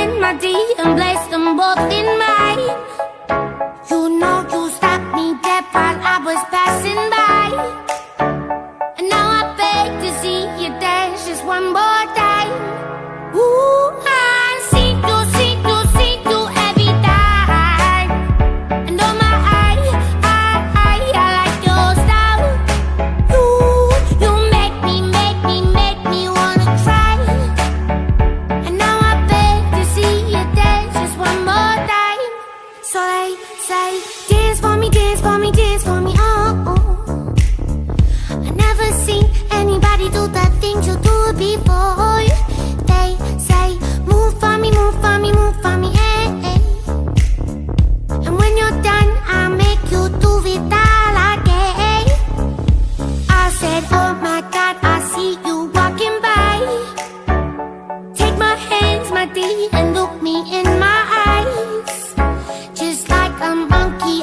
and my D and place them both in mine. You know you stopped me dead while I was passing by, and now I beg to see you dance just one more time. Ooh, I see you every time. And oh my, I like your style. You make me wanna try. And now I beg to see you dance just one more time. So they say, dance for me, dance for me, dance for me, oh, oh. I never seen anybody do the things you do before. They say, move for me, move for me, move for me, eh, eh. And when you're done, I'll make you do it all again. I said, oh my God, I see you walking by. Take my hands, my D, and look me in my eyes. Just like a monkey,